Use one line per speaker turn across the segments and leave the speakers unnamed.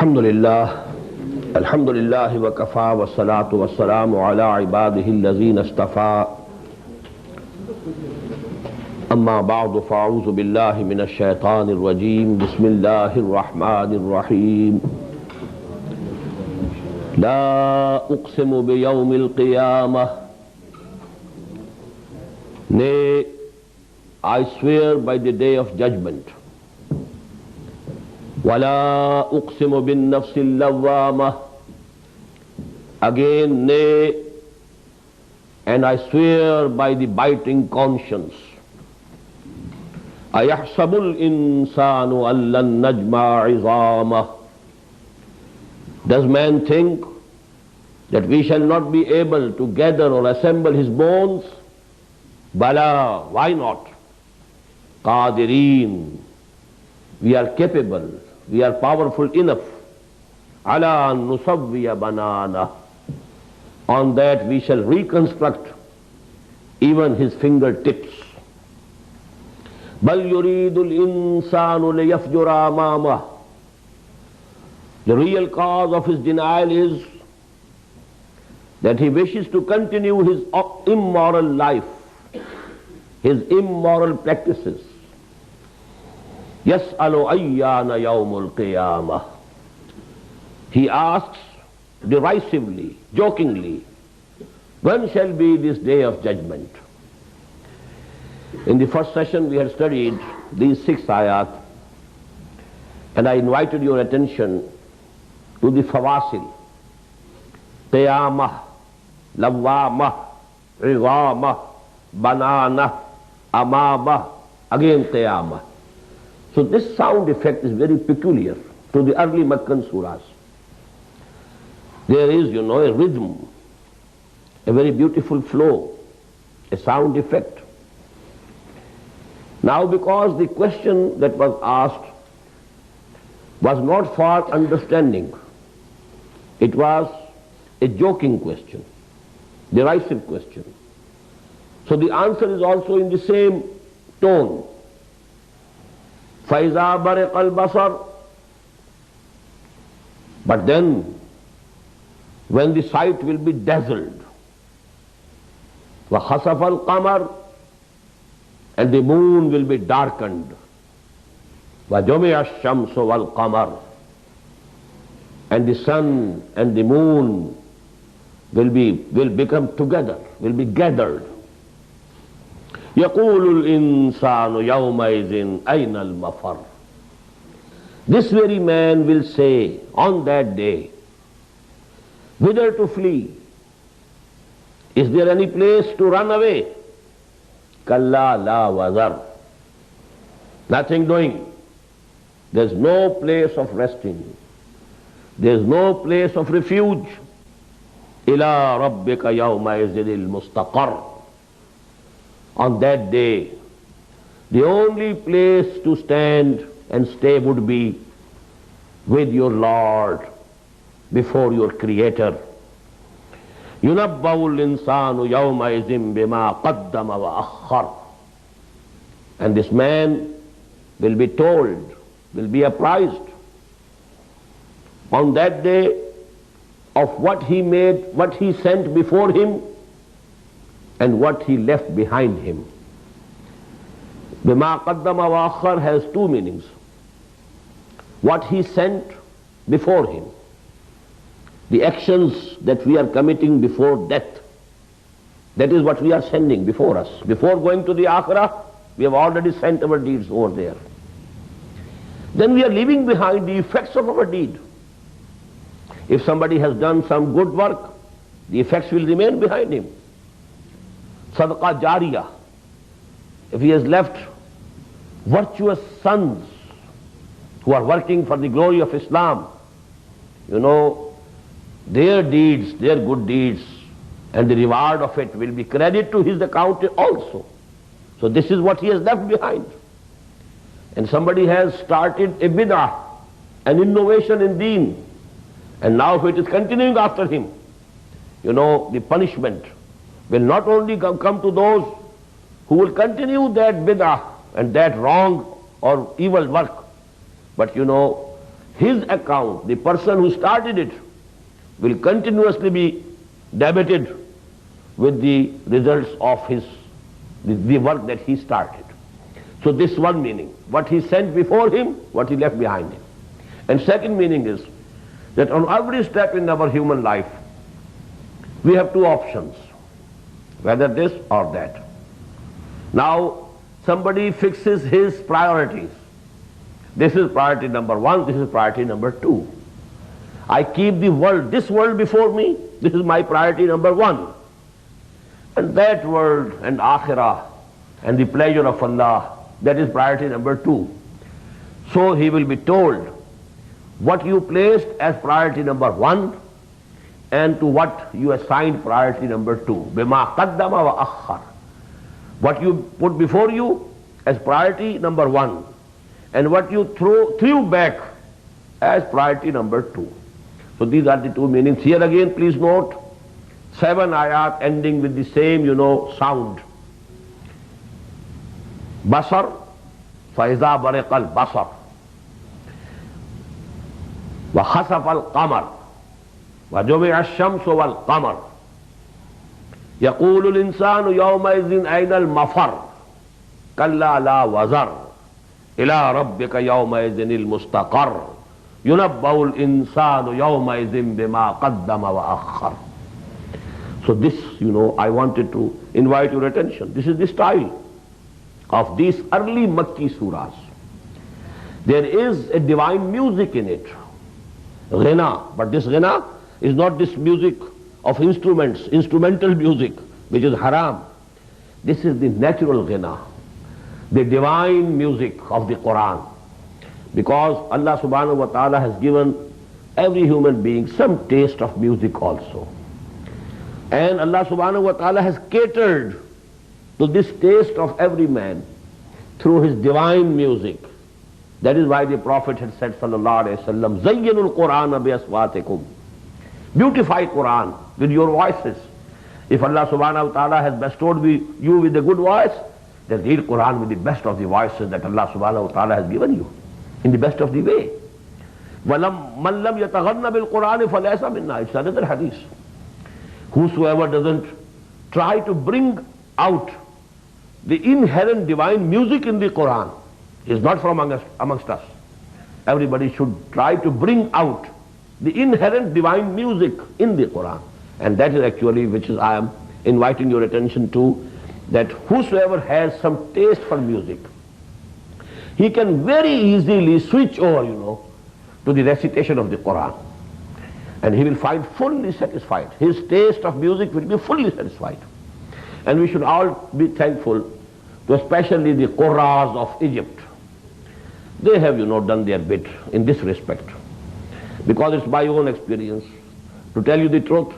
الحمد لله وكفى والصلاة والسلام على عباده الذين اصطفى أما بعد فأعوذ بالله من الشيطان الرجيم بسم الله الرحمن الرحيم لا أقسم بيوم القيامة Nay, I swear by the day of judgment. وَلَا أُقْسِمُ بِالنَّفْسِ اللَّوَّامَةِ Again, nay, and I swear by the biting conscience. أَيَحْسَبُ الْإِنسَانُ أَن لَّن نَّجْمَعَ عِظَامَهُ Does man think that we shall not be able to gather or assemble his bones? Bala, why not? Qadireen, we are capable, we are powerful enough. Ala an nusawwiya banana, on that we shall reconstruct even his fingertips. Bal yuridul insanu liyafjura amamah. The real cause of his denial is that he wishes to continue his immoral life, his immoral practices. يَسْأَلُ أَيَّانَ يَوْمُ الْقِيَامَةِ He asks derisively, jokingly, when shall be this day of judgment? In the first session we had studied these 6 ayat, and I invited your attention to the fawasil. Qiyamah, lawwamah, izamah, banana, amamah, again qiyamah. So this sound effect is very peculiar to the early Meccan surahs. There is, a rhythm, a very beautiful flow, a sound effect. Now because the question that was asked was not for understanding, it was a joking question, derisive question. So the answer is also in the same tone. فَإِذَا بَرِقَ الْبَصَرُ But then, when the sight will be dazzled, وَخَسَفَ الْقَمَرُ And the moon will be darkened, وَجُمِعَ الشَّمْسُ وَالْقَمَرُ And the sun and the moon will become together, will be gathered. يَقُولُ الْإِنسَانُ يَوْمَئِذٍ أَيْنَ الْمَفَرُّ This very man will say on that day, whither to flee? Is there any place to run away? كَلَّا لَا وَزَرْ Nothing doing. There's no place of resting. There's no place of refuge. إِلَىٰ رَبِّكَ يَوْمَئِذٍ الْمُسْتَقَرُّ On that day, the only place to stand and stay would be with your Lord, before your Creator. يُنَبَّأُ الْإِنسَانُ يَوْمَئِذٍ بِمَا قَدَّمَ وَأَخَّرَ And this man will be told, will be apprised on that day of what he made, what he sent before him, and what he left behind him. Bima qaddama wa akhar has 2 meanings. What he sent before him, the actions that we are committing before death, that is what we are sending before us. Before going to the akhirah, we have already sent our deeds over there. Then we are leaving behind the effects of our deed. If somebody has done some good work, the effects will remain behind him. Sadaqah jariyah. If he has left virtuous sons who are working for the glory of Islam, their deeds, their good deeds, and the reward of it will be credited to his account also. So this is what he has left behind. And somebody has started a bid'ah, an innovation in deen, and now if it is continuing after him, the punishment will not only come to those who will continue that bid'ah and that wrong or evil work, but his account, the person who started it, will continuously be debited with the results of the work that he started. So this one meaning, what he sent before him, what he left behind him. And second meaning is that on every step in our human life, we have two options, whether this or that. Now, somebody fixes his priorities. This is priority number one, this is priority number two. I keep this world before me, this is my priority number one. And that world and akhirah and the pleasure of Allah, that is priority number two. So he will be told what you placed as priority number one and to what you assigned priority number two. Bima qaddama wa akhar. What you put before you as priority number one and what you threw back as priority number two. So these are the two meanings. Here again, please note, 7 ayat ending with the same, sound. Basar, فَإِذَا بَرِقَ الْبَصَرُ وَخَسَفَ الْقَمَرُ وَجُمِعَ الشَّمْسُ وَالْقَمَرُ يَقُولُ الْإِنسَانُ يَوْمَئِذٍ أَيْنَ الْمَفَرُّ كَلَّا لَا وَزَرَ إِلَى رَبِّكَ يَوْمَئِذٍ الْمُسْتَقَرُّ يُنَبَّأُ الْإِنسَانُ يَوْمَئِذٍ بِمَا قَدَّمَ وَأَخَّرَ. So this, I wanted to invite your attention. This is the style of these early Makki surahs. There is a divine music in it, ghina, but this ghina is not this music of instruments, instrumental music, which is haram. This is the natural ghina, the divine music of the Quran. Because Allah subhanahu wa ta'ala has given every human being some taste of music also. And Allah subhanahu wa ta'ala has catered to this taste of every man through his divine music. That is why the Prophet had said, sallallahu alayhi wa sallam, Zayyinul-Quran bi-aswatikum. Beautify Quran with your voices. If Allah subhanahu wa ta'ala has bestowed you with a good voice, then read Quran with the best of the voices that Allah subhanahu wa ta'ala has given you, in the best of the way. وَمَنْ لَمْ يَتَغَنَّ بِالْقُرْآنِ فَلَيْسَ مِنَّا. It's another hadith. Whosoever doesn't try to bring out the inherent divine music in the Quran is not from amongst us. Everybody should try to bring out the inherent divine music in the Quran. And that is actually which is I am inviting your attention to, that whosoever has some taste for music, he can very easily switch over, to the recitation of the Quran. And he will find fully satisfied. His taste of music will be fully satisfied. And we should all be thankful to especially the Qurras of Egypt. They have, done their bit in this respect. Because it's my own experience. To tell you the truth,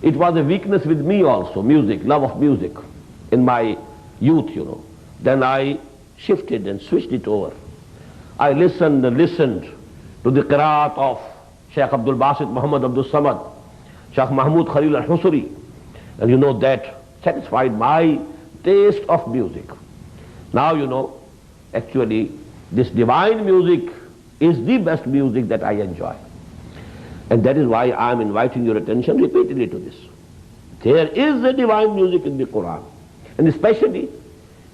it was a weakness with me also, music, love of music, in my youth, Then I shifted and switched it over. I listened to the qiraat of Shaykh Abdul Basit Muhammad Abdul Samad, Shaykh Mahmud Khalil al-Husri, and that satisfied my taste of music. Now actually this divine music is the best music that I enjoy. And that is why I am inviting your attention repeatedly to this. There is a divine music in the Quran, and especially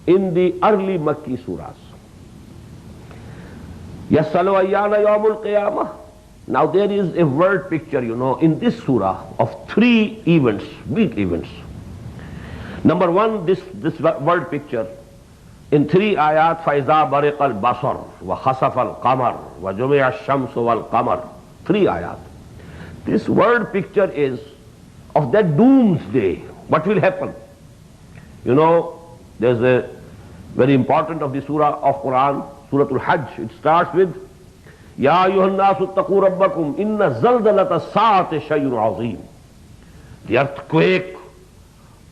in the early Makki surahs. Yas'alu ayyana yawmul qiyamah. Now there is a word picture, in this surah of 3 events, big events. Number one, this word picture in 3 ayat, فَإِذَا بَرِقَ الْبَصَرُ وَخَسَفَ الْقَمَرُ وَجُمِعَ الشَّمْسُ وَالْقَمَرُ. 3 ayat. This word picture is of that doomsday. What will happen? There's a very important of the surah of Quran, Surah Al-Hajj. It starts with Ya ayyuhan nasu ittaqu rabbakum inna zalzalata as-sa'ati shay'un 'azim. The earthquake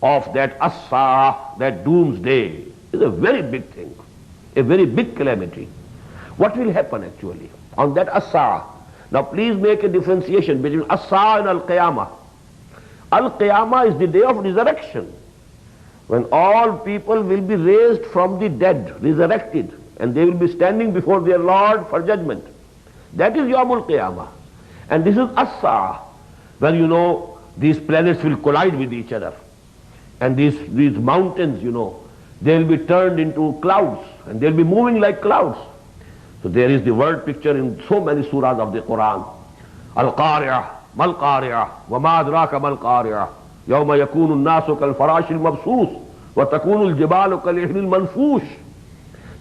of that as-sa'ah, that doomsday, is a very big thing, a very big calamity. What will happen actually on that as-sa'ah? Now please make a differentiation between as-sa'ah and al-qiyamah. Al-qiyamah is the day of resurrection, when all people will be raised from the dead, resurrected, and they will be standing before their Lord for judgment. That is Yawmul Qiyamah. And this is As-Sa'ah, when these planets will collide with each other. And these mountains, they'll be turned into clouds, and they'll be moving like clouds. So there is the word picture in so many surahs of the Quran. Al-Qari'ah, Mal-Qari'ah, wa ma adraka Mal-Qari'ah, yawma yakunu an-nasu kal-farash al-mabsus, wa takunu al-jibalu kal-ihni al-manfush.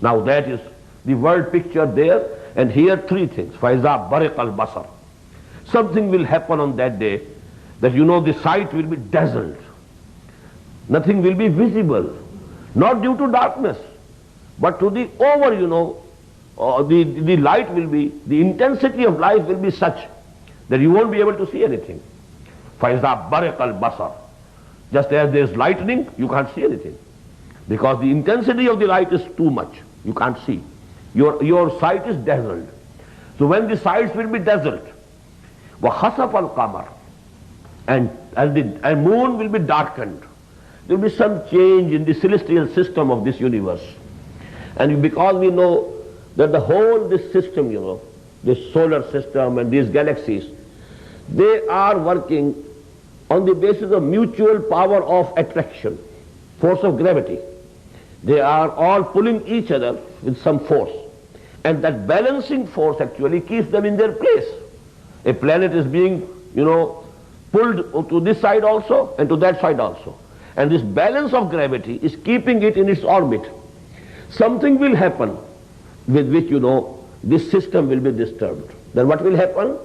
Now that is the word picture there, and here three things. Faiza bariq al-basar. Something will happen on that day that the sight will be dazzled. Nothing will be visible, not due to darkness, but to the the light will be, the intensity of light will be such that you won't be able to see anything. Faiza bariq al-basar. Just as there is lightning, you can't see anything, because the intensity of the light is too much. You can't see. Your sight is dazzled. So when the sights will be dazzled, وَخَسَفَ الْقَمَرِ, and moon will be darkened. There will be some change in the celestial system of this universe. And because we know that the whole, this system, this solar system and these galaxies, they are working on the basis of mutual power of attraction, force of gravity. They are all pulling each other with some force. And that balancing force actually keeps them in their place. A planet is being, pulled to this side also and to that side also. And this balance of gravity is keeping it in its orbit. Something will happen with which, this system will be disturbed. Then what will happen?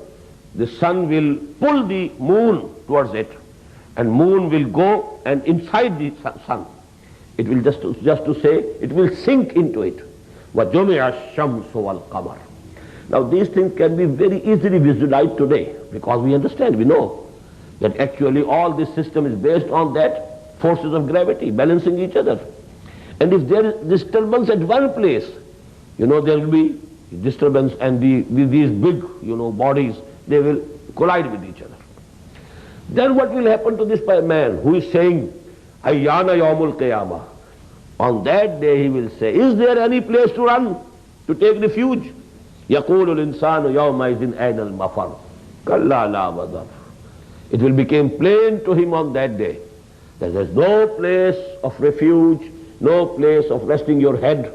The sun will pull the moon towards it, and moon will go and inside the sun. It will just to say, it will sink into it. وَجُمِعَ الشَّمْسُ وَالْقَمَرُ. Now these things can be very easily visualized today, because we understand, we know that actually all this system is based on that forces of gravity balancing each other. And if there is disturbance at one place, there will be disturbance, and these big bodies, they will collide with each other. Then what will happen to this man who is saying, Ayyana Yawmul Qiyamah? On that day he will say, is there any place to run, to take refuge? يَقُولُ الْإِنسَانُ يَوْمَئِذٍ أَيْنَ الْمَفَرُ كَلَّا لَا وَزَرُ. It will become plain to him on that day that there is no place of refuge, no place of resting your head.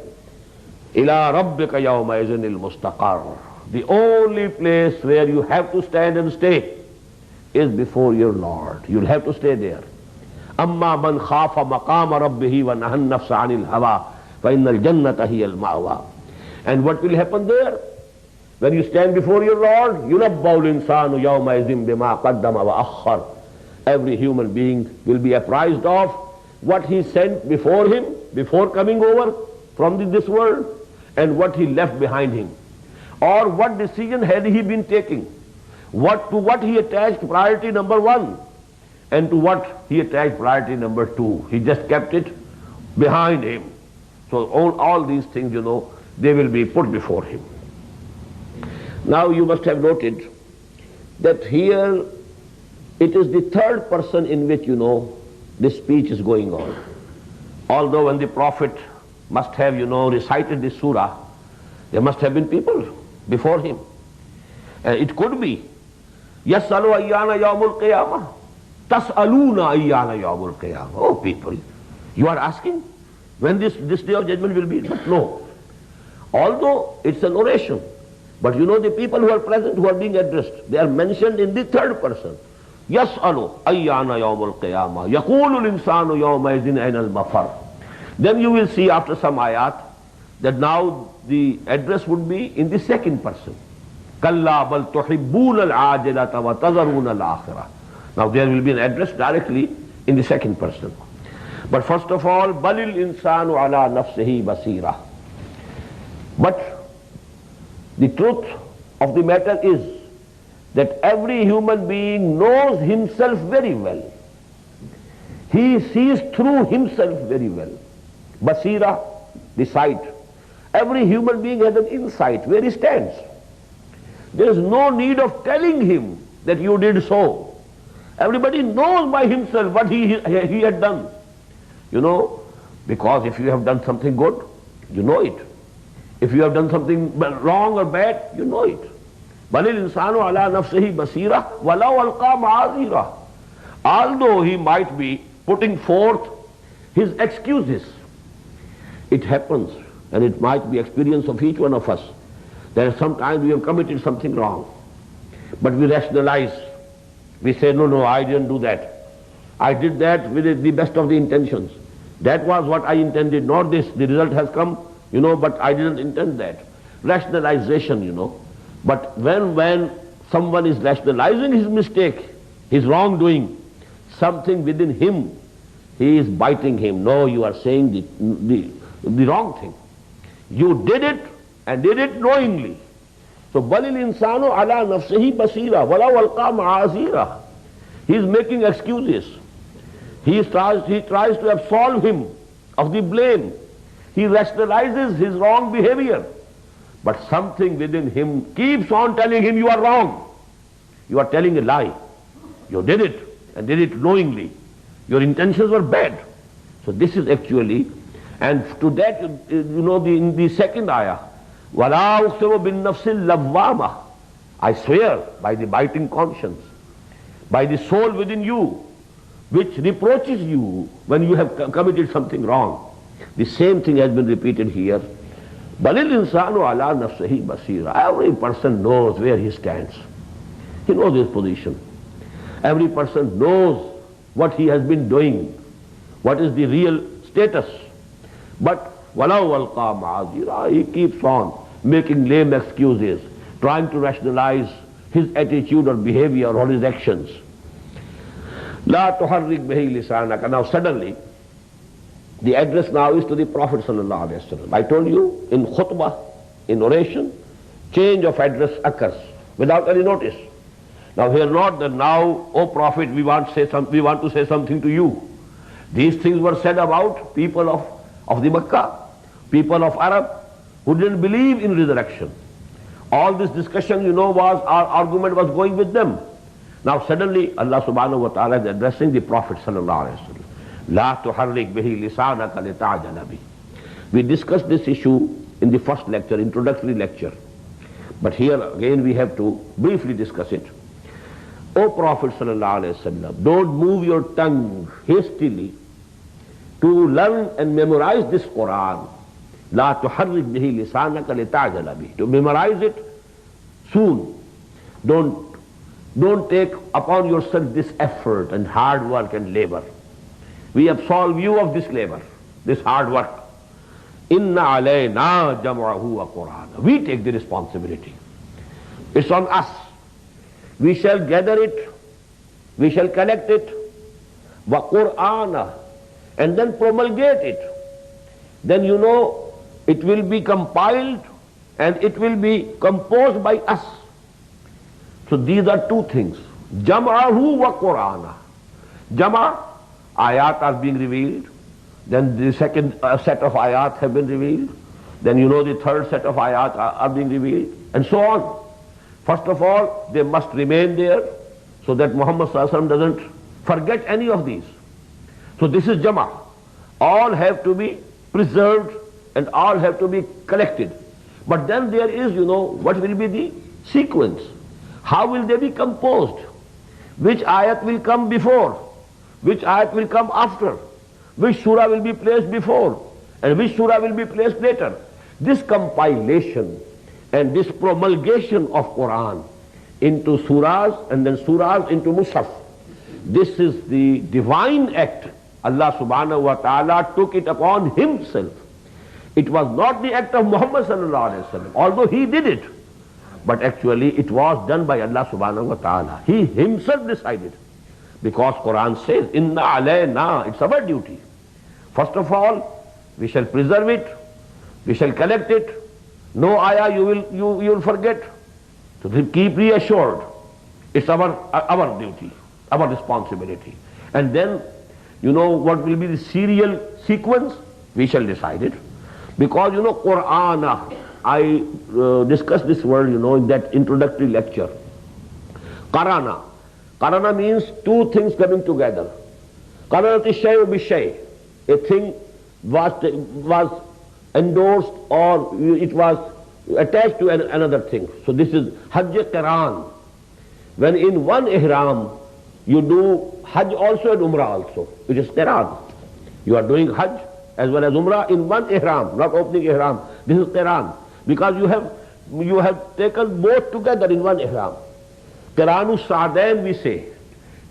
إِلَىٰ رَبِّكَ يَوْمَئِذٍ الْمُسْتَقَرُ. The only place where you have to stand and stay is before your Lord. You'll have to stay there. أَمَّا مَنْ خَافَ مَقَامَ رَبِّهِ وَنَهَى النَّفْسَ عَنِ الْهَوَىٰ فَإِنَّ الْجَنَّةَ هِيَ الْمَأْوَىٰ. And what will happen there? When you stand before your Lord, يُنَبَّأُ الْإِنسَانُ يَوْمَئِذٍ بِمَا قَدَّمَ وَأَخَّرَ. Every human being will be apprised of what he sent before him, before coming over from this world, and what he left behind him, or what decision had he been taking, to what he attached priority number 1, and to what he attached priority number 2. He just kept it behind him. So all these things, they will be put before him. Now you must have noted that here it is the third person in which, this speech is going on. Although when the Prophet must have, recited this surah, there must have been people before him. It could be, يَسْأَلُوا أَيَّانَ يَوْمُ الْقِيَامَةِ تَسْأَلُونَ أَيَّانَ يَوْمُ الْقِيَامَةِ. Oh people, you are asking when this day of judgment will be. But no. Although it's an oration, but the people who are present, who are being addressed, they are mentioned in the third person. يَسْأَلُوا أَيَّانَ يَوْمُ الْقِيَامَةِ يَقُولُ الْإِنسَانُ يَوْمَئِذٍ أَيْنَ الْمَفَرُ. Then you will see after some ayat that now the address would be in the second person. كَلَّا بَلْ تُحِبُّونَ الْعَاجِلَةَ وَتَذَرُونَ الْآخِرَةَ. Now there will be an address directly in the second person. But first of all, بَلِ الْإِنسَانُ عَلَى نَفْسِهِ بَصِيرًا. But the truth of the matter is that every human being knows himself very well. He sees through himself very well. Basira, the sight. Every human being has an insight where he stands. There is no need of telling him that you did so. Everybody knows by himself what he had done. Because if you have done something good, you know it. If you have done something wrong or bad, you know it. بَلِ الْإِنسَانُ عَلَى نَفْسِهِ بَصِيرَةٌ وَلَوْ أَلْقَى مَعَاذِيرَهُ. Although he might be putting forth his excuses, it happens, and it might be experience of each one of us, that sometimes we have committed something wrong, but we rationalize. We say, no, I didn't do that. I did that with the best of the intentions. That was what I intended, not this. The result has come, but I didn't intend that. Rationalization, But when someone is rationalizing his mistake, his wrongdoing, something within him, he is biting him. No, you are saying the wrong thing. You did it and did it knowingly. So, بَلِ الْإِنسَانُ عَلَى نَفْسِهِ بَصِيرًا وَلَوْ أَلْقَى مَعَاذِيرَهُ. He is making excuses. He tries to absolve him of the blame. He rationalizes his wrong behavior. But something within him keeps on telling him, you are wrong. You are telling a lie. You did it and did it knowingly. Your intentions were bad. So this is actually, and to that, in the second ayah, وَلَا أُقْسِمُ بِالنَّفْسِ اللَّوَّامَةِ. I swear by the biting conscience, by the soul within you, which reproaches you when you have committed something wrong. The same thing has been repeated here. بَلِ الْإِنسَانُ عَلَى نَفْسِهِ بَصِيرًا. Every person knows where he stands. He knows his position. Every person knows what he has been doing, what is the real status. But وَلَوْ أَلْقَى مَعَاذِيرًا. He keeps on making lame excuses, trying to rationalize his attitude or behavior or his actions. لَا تُحَرِّكْ بِهِ لِسَانَكَ. Now suddenly, the address now is to the Prophet sallallahu alaihi wasallam. I told you, in khutbah, in oration, change of address occurs without any notice. Now here not that now, O Prophet, we want to say something to you. These things were said about people of the Makkah, people of Arab, who didn't believe in resurrection. All this discussion, our argument was going with them. Now suddenly Allah subhanahu wa ta'ala is addressing the Prophet sallallahu alaihi wasallam. لا تحرك به لسانك لتعجل به. We discussed this issue in the first lecture, introductory lecture. But here again we have to briefly discuss it. O Prophet sallallahu alaihi wasallam, don't move your tongue hastily to learn and memorize this Quran. لا تحرك به لسانك لتعجل به. To memorize it soon. Don't take upon yourself this effort and hard work and labor. We absolve you of this labor, this hard work. Inna alayna jam'ahu wa Qur'ana. We take the responsibility. It's on us. We shall gather it, we shall collect it, wa Qur'ana, and then promulgate it. Then it will be compiled and it will be composed by us. So these are two things. Jam'ahu wa Qur'ana. Jama, ayat are being revealed. Then the second set of ayat have been revealed. Then the third set of ayat are being revealed. And so on. First of all, they must remain there so that Muhammad sallallahu alaihi wasallam doesn't forget any of these. So this is Jama. All have to be preserved and all have to be collected. But then there is, what will be the sequence? How will they be composed? Which ayat will come before? Which ayat will come after? Which surah will be placed before? And which surah will be placed later? This compilation and this promulgation of Quran into surahs and then surahs into Mus'haf, this is the divine act. Allah subhanahu wa ta'ala took it upon himself. It was not the act of Muhammad sallallahu alaihi wasallam, although he did it. But actually it was done by Allah subhanahu wa ta'ala. He himself decided. Because Quran says, Inna alayna, it's our duty. First of all, we shall preserve it, we shall collect it. No ayah you will forget. So keep reassured. It's our duty, our responsibility. And then, what will be the serial sequence? We shall decide it. Because, Qur'ana, I discussed this word, in that introductory lecture. Qarana. Qarana means two things coming together. Qaranati shay bi shay. A thing was endorsed or it was attached to another thing. So this is Hajj Qiran. When in one ihram you do Hajj also and Umrah also, it is Qiran. You are doing Hajj as well as Umrah in one ihram, not opening ihram. This is Qiran, because you have taken both together in one ihram. Qiranu Sa'dain, we say.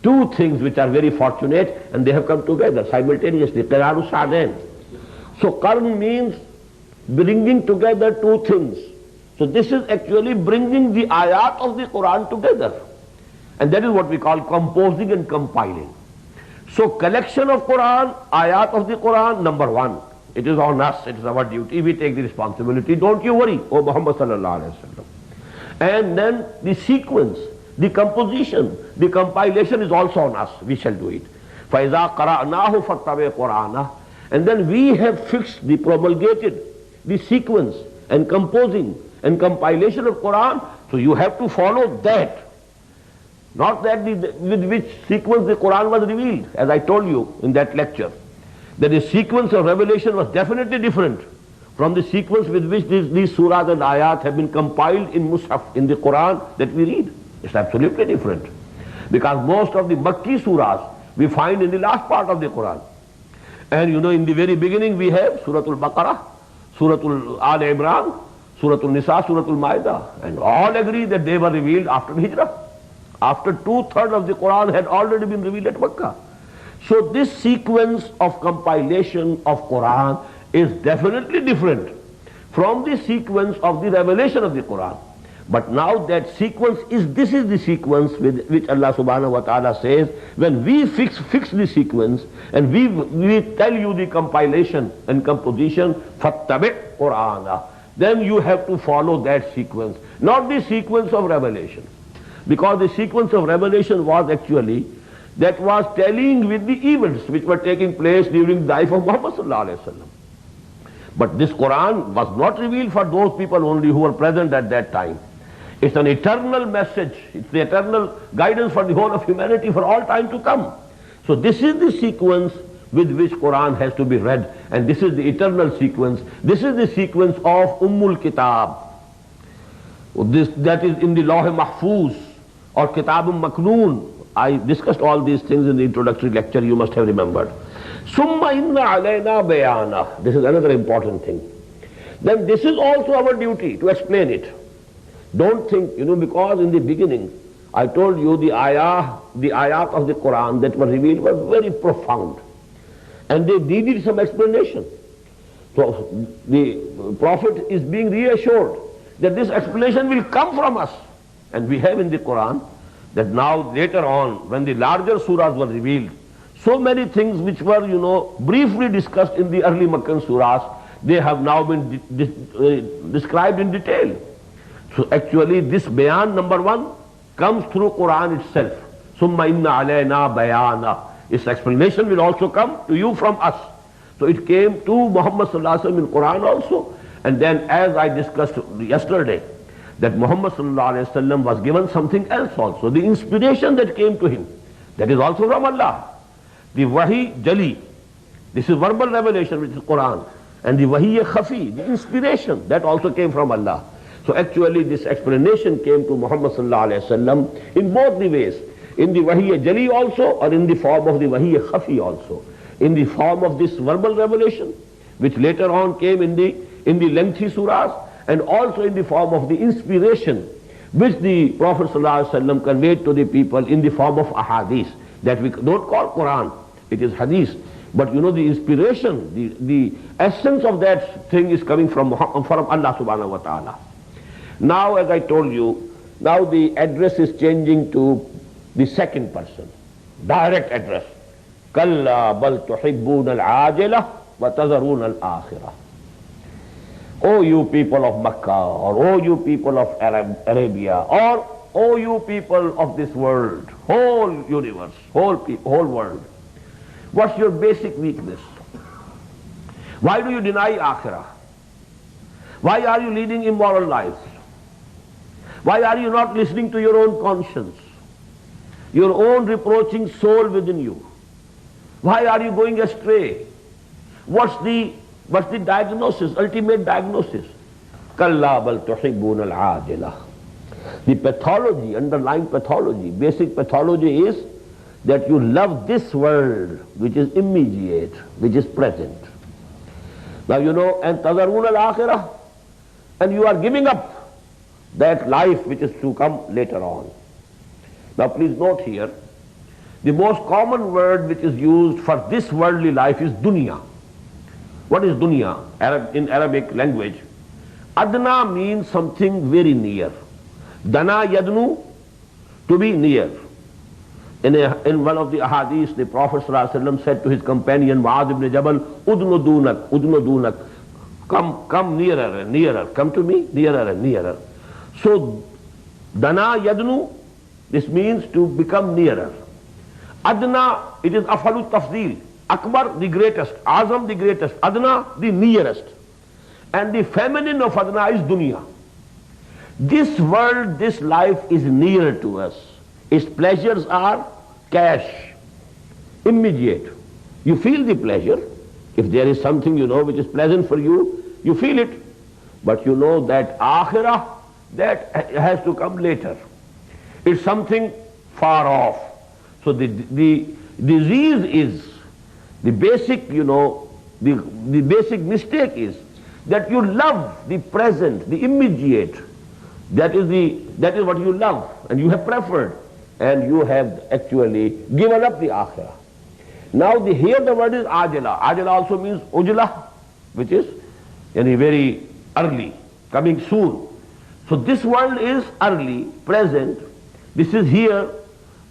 Two things which are very fortunate and they have come together simultaneously. Qiranu Sa'dain. So Qarn means bringing together two things. So this is actually bringing the ayat of the Quran together. And that is what we call composing and compiling. So collection of Quran, ayat of the Quran, number one. It is on us, it is our duty, we take the responsibility. Don't you worry, O Muhammad sallallahu alaihi wasallam. And then the sequence, the composition, the compilation is also on us. We shall do it. فَإِذَا قَرَأْنَاهُ فَاتَّبِعْ قُرْآنَهُ. And then we have fixed, the promulgated, the sequence and composing and compilation of Quran. So you have to follow that. Not that with which sequence the Quran was revealed, as I told you in that lecture. That the sequence of revelation was definitely different from the sequence with which these surahs and ayat have been compiled in Mus'haf, in the Quran that we read. It's absolutely different. Because most of the Makki surahs we find in the last part of the Quran. And in the very beginning we have Surah Al-Baqarah, Surah Al-Imran, Surah Al-Nisa, Surah Al-Ma'idah. And all agree that they were revealed after Hijrah. After 2/3 of the Quran had already been revealed at Makkah. So this sequence of compilation of Quran is definitely different from the sequence of the revelation of the Quran. But now that sequence this is the sequence with which Allah subhanahu wa ta'ala says, when we fix the sequence and we tell you the compilation and composition, fattabi' Qur'ana, then you have to follow that sequence, not the sequence of revelation. Because the sequence of revelation was actually, that was telling with the events which were taking place during the life of Muhammad sallallahu alaihi wasallam. But this Quran was not revealed for those people only who were present at that time. It's an eternal message. It's the eternal guidance for the whole of humanity for all time to come. So this is the sequence with which Quran has to be read, and this is the eternal sequence. This is the sequence of Ummul Kitab. That is in the Lawh Mahfuz or Kitabum Maknoon. I discussed all these things in the introductory lecture, you must have remembered. Summa inna alayna bayana. This is another important thing. Then this is also our duty to explain it. Don't think, because in the beginning I told you the ayat of the Quran that were revealed were very profound. And they needed some explanation. So the Prophet is being reassured that this explanation will come from us. And we have in the Quran that now later on, when the larger surahs were revealed, so many things which were, briefly discussed in the early Meccan surahs, they have now been described in detail. So actually this bayan number one comes through Quran itself. Summa inna alayna bayana. Its explanation will also come to you from us. So it came to Muhammad sallallahu alaihi wasallam in Quran also. And then, as I discussed yesterday, that Muhammad sallallahu alaihi wasallam was given something else also. The inspiration that came to him, that is also from Allah. The wahi jali, this is verbal revelation, which is Quran. And the wahi khafi, the inspiration, that also came from Allah. So actually this explanation came to Muhammad sallallahu alaihi wasallam in both the ways. In the wahi jali also, or in the form of the wahi khafi also. In the form of this verbal revelation, which later on came in the lengthy surahs, and also in the form of the inspiration which the Prophet ﷺ conveyed to the people in the form of Ahdees, that we don't call Quran, it is Hadith. But the inspiration, the essence of that thing is coming from Allah subhanahu wa ta'ala. Now, as I told you, now the address is changing to the second person, direct address. Kalla bal tuhibbuna al-ajila wa tazaruna al-akhirah. O you people of Makkah, or O you people of Arabia, or O you people of this world, whole universe, whole world. What's your basic weakness? Why do you deny Akhirah? Why are you leading immoral lives? Why are you not listening to your own conscience, your own reproaching soul within you? Why are you going astray? What's the diagnosis, ultimate diagnosis? Kalla bal tuhibbuna al-ajila. The pathology, underlying pathology, basic pathology is that you love this world which is immediate, which is present. Now you know, and tadharuna al-akhirah, and you are giving up that life which is to come later on. Now please note here, the most common word which is used for this worldly life is dunya. What is dunya in Arabic language? Adna means something very near. Dana yadnu, to be near. In one of the Ahdees, the Prophet ﷺ said to his companion Mu'adh ibn Jabal, Udnu dunak, come nearer and nearer, come to me, nearer and nearer. So, Dana yadnu, this means to become nearer. Adna, it is afalu tafdeel. Akbar, the greatest. Azam, the greatest. Adna, the nearest. And the feminine of Adna is dunya. This world, this life is near to us. Its pleasures are cash, immediate. You feel the pleasure. If there is something, you know, which is pleasant for you, you feel it. But you know that akhirah, that has to come later. It's something far off. So the disease is, the basic, you know, the basic mistake is that you love the present, the immediate. That is what you love, and you have preferred, and you have actually given up the akhirah. Now here the word is ajala. Ajala also means ujla, which is very early, coming soon. So this world is early, present. This is here.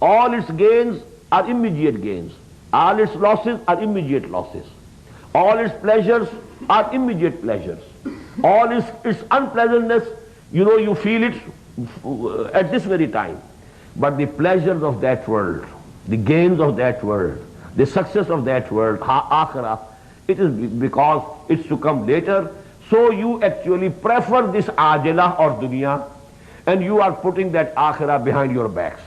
All its gains are immediate gains. All its losses are immediate losses. All its pleasures are immediate pleasures. All its unpleasantness, you know, you feel it at this very time. But the pleasures of that world, the gains of that world, the success of that world, akhirah, it is because it's to come later. So you actually prefer this ajila or dunya, and you are putting that akhirah behind your backs.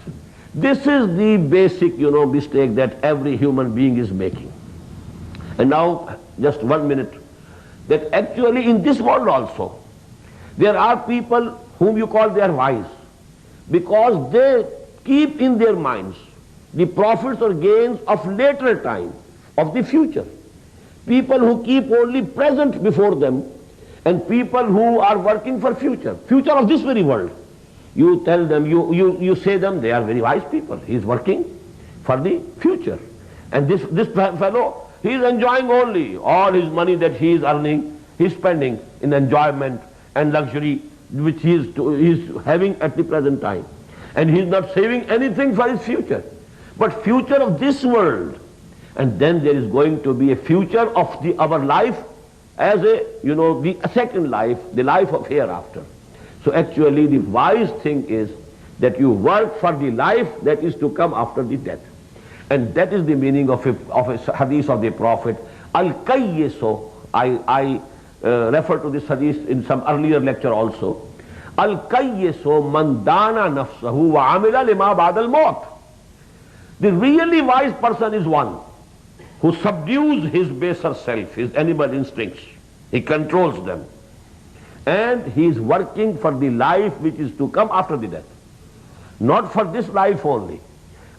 This is the basic, you know, mistake that every human being is making. And now, just 1 minute, that actually in this world also, there are people whom you call they are wise, because they keep in their minds the profits or gains of later time, of the future. People who keep only present before them, and people who are working for future of this very world. You tell them, you say them, they are very wise people. He is working for the future. And this fellow, he is enjoying only all his money that he is earning, he is spending in enjoyment and luxury which he is having at the present time. And he is not saving anything for his future. But future of this world. And then there is going to be a future of our life as a, you know, the second life, the life of hereafter. So actually the wise thing is that you work for the life that is to come after the death. And that is the meaning of a hadith of the Prophet. Al-Qayyiso, I refer to this hadith in some earlier lecture also. Al-Qayyiso man dana nafsahu wa amila lima ba'da al-maut. The really wise person is one who subdues his baser self, his animal instincts. He controls them. And he is working for the life which is to come after the death. Not for this life only.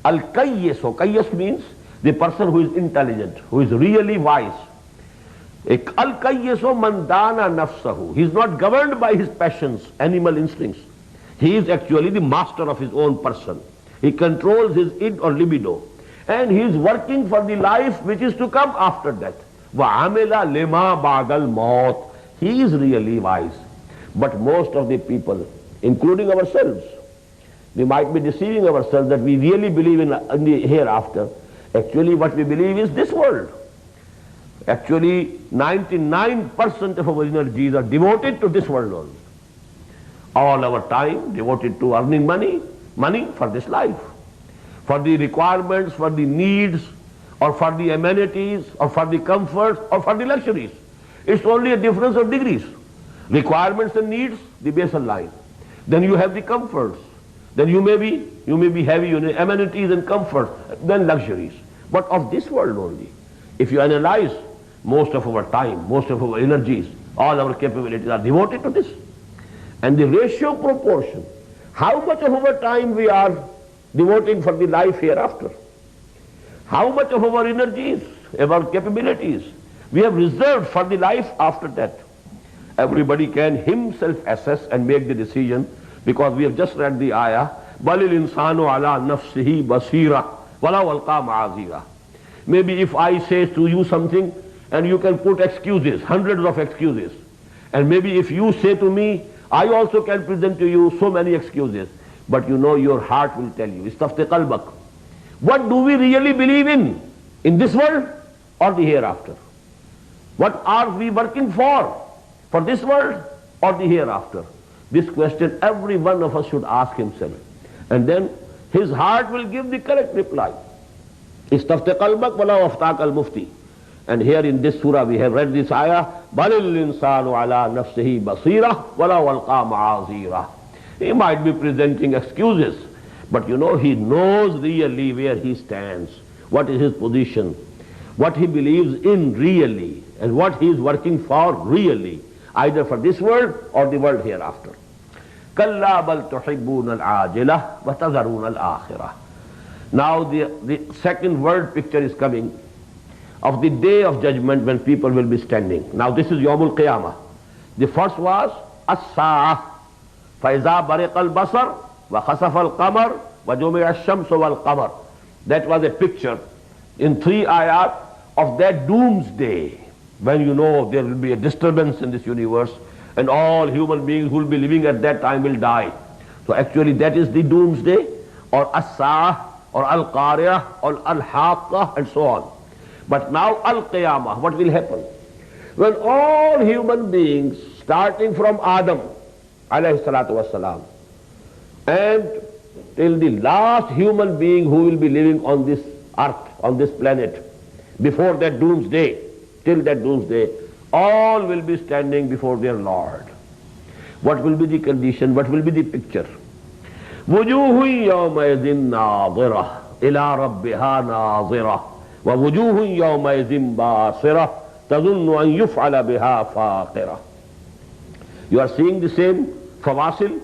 Al-Qayyiso, Qayyis means the person who is intelligent, who is really wise. Al-Qayyiso man dana nafsahu. He is not governed by his passions, animal instincts. He is actually the master of his own person. He controls his id or libido. And he is working for the life which is to come after death. وَعَمِلَ لِمَا بَعْدَ الْمَوْتِ. He is really wise. But most of the people, including ourselves, we might be deceiving ourselves that we really believe in the hereafter. Actually what we believe is this world. Actually 99% of our energies are devoted to this world only. All our time devoted to earning money for this life. For the requirements, for the needs, or for the amenities, or for the comforts, or for the luxuries. It's only a difference of degrees. Requirements and needs, the baser line. Then you have the comforts. Then you may be heavy on amenities and comfort, then luxuries. But of this world only. If you analyze, most of our time, most of our energies, all our capabilities are devoted to this. And the ratio proportion, how much of our time we are devoting for the life hereafter, how much of our energies, our capabilities we have reserved for the life after death. Everybody can himself assess and make the decision, because we have just read the ayah, بَلِ الْإِنسَانُ عَلَى نَفْسِهِ بَصِيرًا وَلَوْ أَلْقَى مَعَاذِيرًا. Maybe if I say to you something and you can put excuses, hundreds of excuses, and maybe if you say to me, I also can present to you so many excuses, but you know your heart will tell you, istafti qalbak. What do we really believe in this world or the hereafter? What are we working for this world or the hereafter? This question every one of us should ask himself, and then his heart will give the correct reply. Istafti qalbak wala aftaq al-mufti. And here in this surah we have read this ayah, Balil insanu ala nafsihi basira wala walqa ma'azira. He might be presenting excuses, but you know, he knows really where he stands, what is his position, what he believes in really, and what he is working for really, either for this world or the world hereafter. Kalla bal tuhibbuna al-ajila wa tazaruna al-akhirah. Now the second word picture is coming of the day of judgment when people will be standing. Now this is Yawmul Qiyamah. The first was As-Sa'ah. فَإِذَا بَرِقَ الْبَصَرُ وَخَسَفَ الْقَمَرُ وَجُمِعَ الشَّمْسُ وَالْقَمَرُ. That was a picture in 3 ayat of that doomsday, when you know there will be a disturbance in this universe and all human beings who will be living at that time will die. So actually that is the doomsday, or As-Sa'ah, or Al-Qari'ah, or Al-Haqqah, and so on. But now Al-Qiyamah, what will happen? When all human beings, starting from Adam, alayhi salatu wassalam, and till the last human being who will be living on this earth, on this planet, before that doomsday, till that doomsday, all will be standing before their Lord. What will be the condition? What will be the picture? وُجُوهٌ يَوْمَئِذٍ نَاظِرَةٌ إِلَىٰ رَبِّهَا نَاظِرَةٌ وَوُجُوهٌ يَوْمَئِذٍ بَاسِرَةٌ تَظُنُّ أَن يُفْعَلَ بِهَا فَاقِرَةٌ. You are seeing the same fawasil.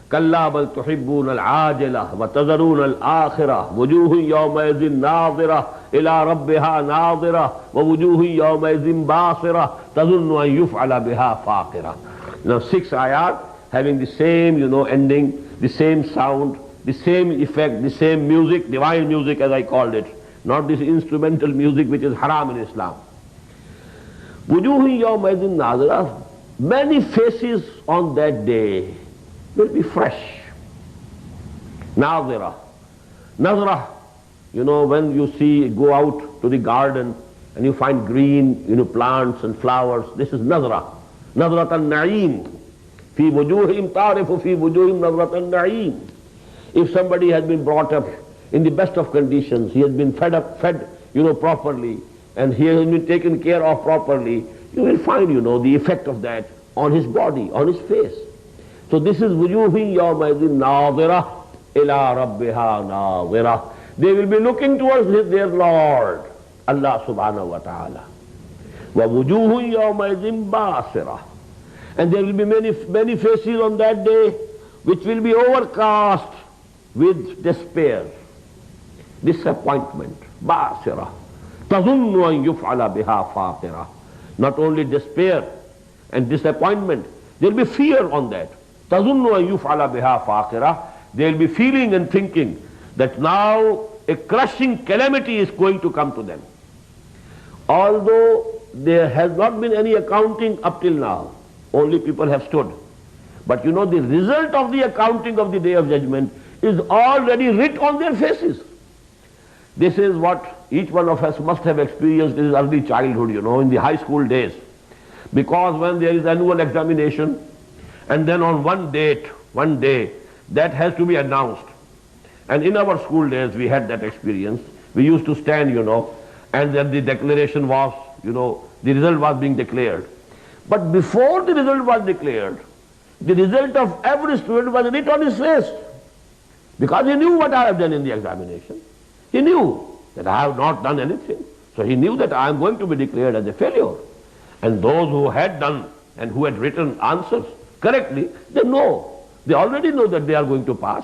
كَلَّا بَلْ تُحِبُّونَ الْعَاجِلَةَ وَتَذَرُونَ الْآخِرَةَ وُجُوهٌ يَوْمَئِذٍ نَاظِرَةٌ إِلَىٰ رَبِّهَا نَاظِرَةٌ وَوُجُوهٌ يَوْمَئِذٍ بَاسِرَةٌ تَظُنُّ أَن يُفْعَلَ بِهَا فَاقِرَةٌ. Now 6 ayat having the same, ending, the same sound, the same effect, the same music, divine music as I called it, not this instrumental music which is haram in Islam. Wujuhi yawmaidin nazira, many faces on that day will be fresh. Nazira. Nazra, when you go out to the garden and you find green, plants and flowers, this is nazra. Nazratan na'im. Fi wujuhim tarifu fi wujuhim nazratan na'im. If somebody has been brought up in the best of conditions, he has been fed properly, and he has been taken care of properly, you will find, the effect of that on his body, on his face. So this is wujuhi yawmaidin nazira ila rabbiha nazira. They will be looking towards their Lord, Allah subhanahu wa ta'ala. Wa wujuhu yawmaidin basira. And there will be many faces on that day which will be overcast with despair, disappointment, basira. Tazunnu an yuf'ala biha faqira. Not only despair and disappointment, there will be fear on that. Tazunnu an yuf'ala biha faqira. They will be feeling and thinking that now a crushing calamity is going to come to them. Although there has not been any accounting up till now, only people have stood. But the result of the accounting of the day of judgment is already writ on their faces. This is what each one of us must have experienced in his early childhood, in the high school days. Because when there is annual examination, and then on one day, that has to be announced. And in our school days, we had that experience. We used to stand, and then the declaration was, the result was being declared. But before the result was declared, the result of every student was written on his face. Because he knew what I have done in the examination. He knew that I have not done anything. So he knew that I am going to be declared as a failure. And those who had done and who had written answers, correctly, they know. They already know that they are going to pass.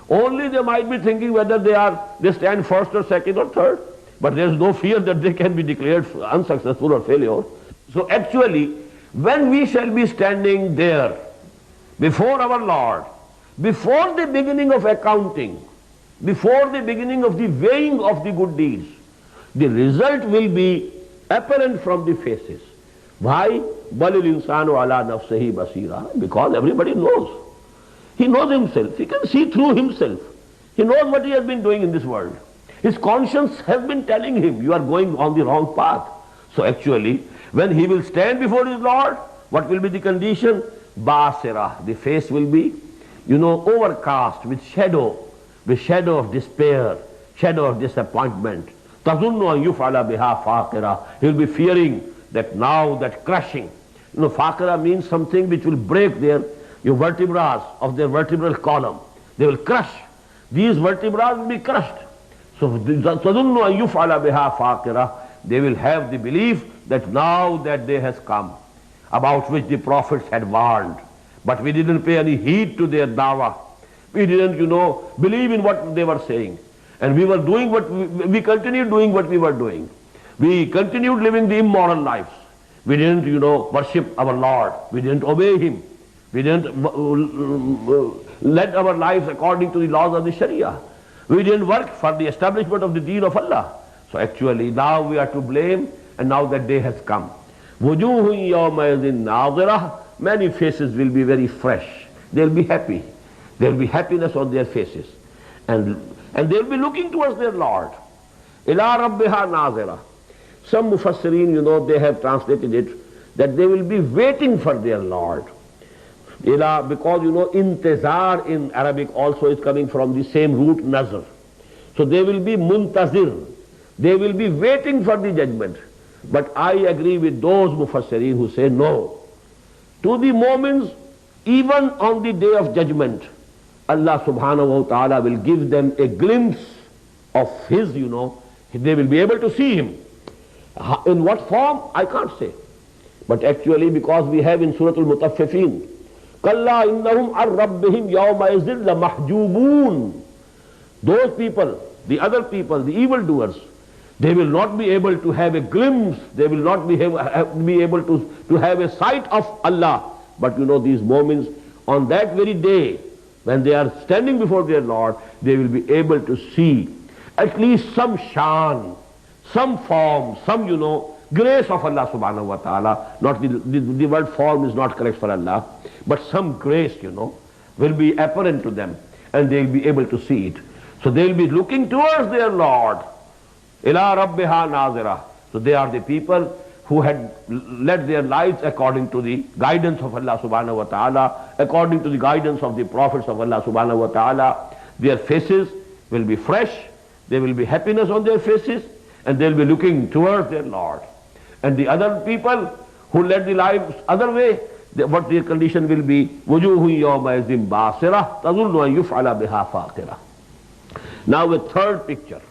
Only they might be thinking whether they stand first or second or third, but there is no fear that they can be declared unsuccessful or failure. So actually, when we shall be standing there before our Lord, before the beginning of accounting, before the beginning of the weighing of the good deeds, the result will be apparent from the faces. Why? Balil insanu ala nafsihi basira. Because everybody knows. He knows himself. He can see through himself. He knows what he has been doing in this world. His conscience has been telling him, you are going on the wrong path. So actually, when he will stand before his Lord, what will be the condition? Basira. The face will be, overcast with shadow of despair, shadow of disappointment. Tazunnu an yuf'ala biha faqira. He will be fearing that now that crushing. Faqira means something which will break your vertebrae of their vertebral column. They will crush. These vertebrae will be crushed. So tazunnu an yuf'ala biha faqira. They will have the belief that now that day has come, about which the prophets had warned. But we didn't pay any heed to their dawah. We didn't, believe in what they were saying. And we were doing we continued doing what we were doing. We continued living the immoral lives. We didn't, worship our Lord. We didn't obey Him. We didn't lead our lives according to the laws of the Sharia. We didn't work for the establishment of the deen of Allah. So actually now we are to blame, and now that day has come. Wujuhun yawmaidhin nadhirah. Many faces will be very fresh. They'll be happy. There'll be happiness on their faces. And they'll be looking towards their Lord. Ila rabbiha nazira. Some mufassirin, they have translated it that they will be waiting for their Lord. Ila, because intizar in Arabic also is coming from the same root nazar. So they will be muntazir. They will be waiting for the judgment. But I agree with those mufassirin who say no. To the moments, even on the day of judgment, Allah subhanahu wa ta'ala will give them a glimpse of His, they will be able to see Him. In what form? I can't say. But actually, because we have in Surah Al-Mutaffifin, Kalla innahum ar-rabbihim yawma izil la mahjubun. Those people, the other people, the evildoers, they will not be able to have a glimpse, they will not be able to have a sight of Allah. But these moments, on that very day, when they are standing before their Lord, they will be able to see at least some shan, some form, some, grace of Allah subhanahu wa ta'ala. Not the word form is not correct for Allah, but some grace, will be apparent to them, and they will be able to see it. So they will be looking towards their Lord. Ila rabbiha nazira. So they are the people who had led their lives according to the guidance of Allah subhanahu wa ta'ala, according to the guidance of the prophets of Allah subhanahu wa ta'ala. Their faces will be fresh, there will be happiness on their faces, and they'll be looking towards their Lord. And the other people who led the lives other way, what their condition will be, wujuhun yawma izin basira tazunnu an yuf'ala biha faqira. Now a third picture.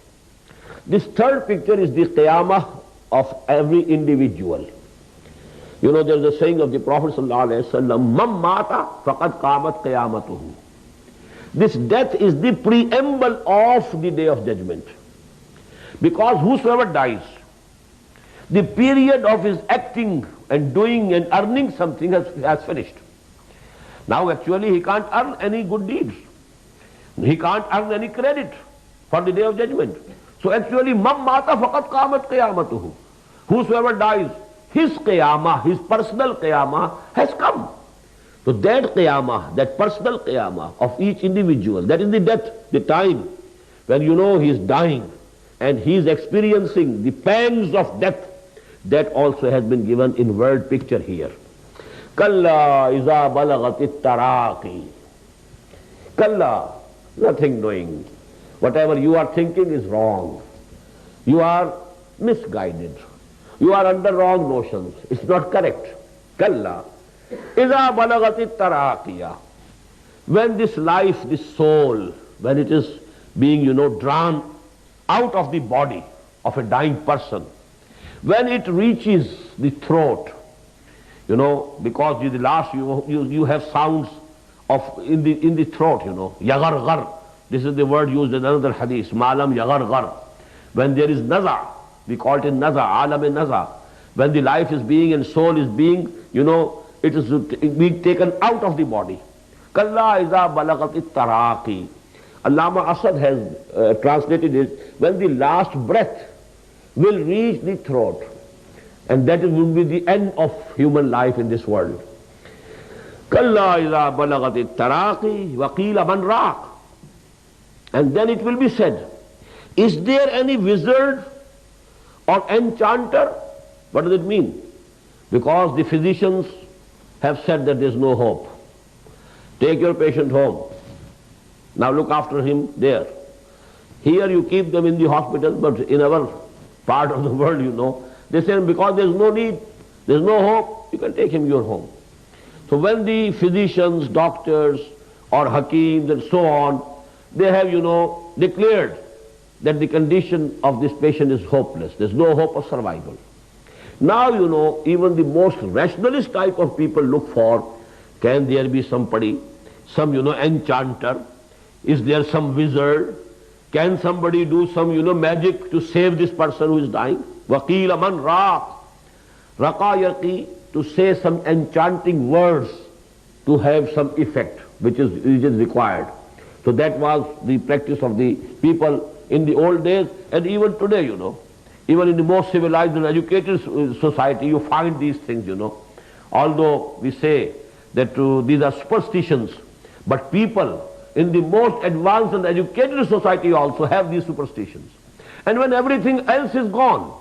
This third picture is the Qiyamah of every individual. There's a saying of the Prophet ﷺ, Man mata faqad qamat qiyamatuhu. This death is the preamble of the day of judgment. Because whosoever dies, the period of his acting and doing and earning something has finished. Now actually he can't earn any good deeds. He can't earn any credit for the day of judgment. So actually, man mata faqad qamat qiyamatuhu. Whosoever dies, his qiyamah, his personal qiyamah has come. So that qiyamah, that personal qiyamah of each individual, that is the death, the time when he is dying and he is experiencing the pangs of death, that also has been given in word picture here. Kalla iza balagatit taraqi. Kalla, nothing doing. Whatever you are thinking is wrong. You are misguided. You are under wrong notions. It's not correct. Kalla. Iza balagatit taraqiya. When this life, this soul, when it is being, drawn out of the body of a dying person, when it reaches the throat, You know, because in the last you have sounds of in the throat, you know. Yagar gar. This is the word used in another hadith. Malam yagar gar. When there is naza, we call it naza, alam naza. When the life is being and soul is being, you know, it is being taken out of the body. Kalla iza balagat taraqi. Allama Asad has translated it, when the last breath will reach the throat. And that will be the end of human life in this world. Kalla iza balagat taraqi wa qila man raq. And then it will be said, is there any wizard or enchanter? What does it mean? Because the physicians have said that there is no hope. Take your patient home. Now look after him there. Here you keep them in the hospital, but in our part of the world, you know, they say because there is no need, there is no hope, you can take him your home. So when the physicians, doctors, or hakims and so on, they have, you know, declared that the condition of this patient is hopeless. There is no hope of survival. Now, you know, even the most rationalist type of people look for, can there be somebody, some, you know, enchanter? Is there some wizard? Can somebody do some, you know, magic to save this person who is dying? Waqila man raq. Raqa yaqi, to say some enchanting words to have some effect which is required. So that was the practice of the people in the old days, and even today, you know. Even in the most civilized and educated society, you find these things, you know. Although we say that these are superstitions, but people in the most advanced and educated society also have these superstitions. And when everything else is gone,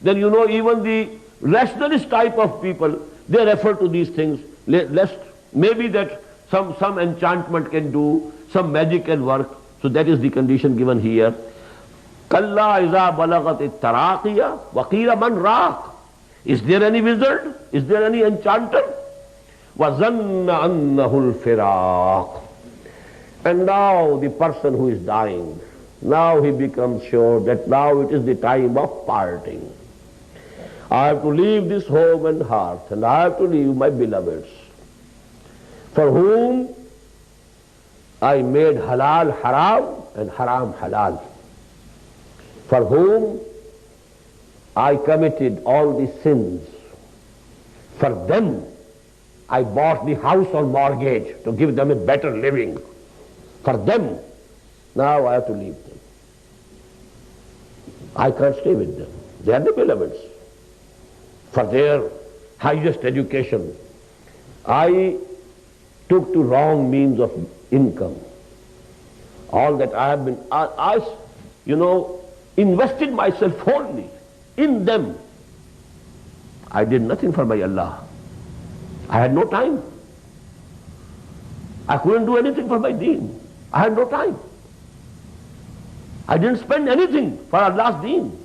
then, you know, even the rationalist type of people, they refer to these things, lest maybe that some enchantment can do, some magic can work. So that is the condition given here. Kalla iza balagat taraqiya wa qila man raq. Is there any wizard? Is there any enchanter? Wa zanna annahu al-firaq. And now the person who is dying, now he becomes sure that now it is the time of parting. I have to leave this home and hearth, and I have to leave my beloveds, for whom I made halal haram and haram halal, for whom I committed all the sins. For them I bought the house on mortgage to give them a better living. For them, now I have to leave them. I can't stay with them. They are the beloveds. For their highest education, I took to wrong means of income. All that I have been, I you know, invested myself wholly in them. I did nothing for my Allah. I had no time. I couldn't do anything for my deen. I had no time. I didn't spend anything for Allah's deen.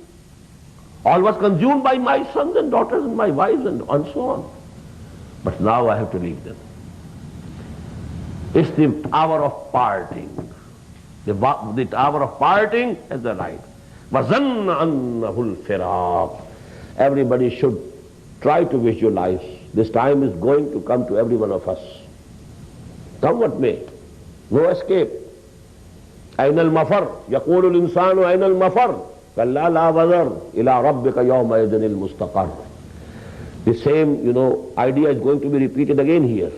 All was consumed by my sons and daughters and my wives and so on. But now I have to leave them. It's the hour of parting. The hour of parting has arrived. وَظَنَّ أَنَّهُ الْفِرَاقُ. Everybody should try to visualize. This time is going to come to every one of us. Come what may. No escape. أين المفر يقول الإنسان أين المفر كلا لا وزر إلى ربك يومئذ المستقر. The same, you know, idea is going to be repeated again here.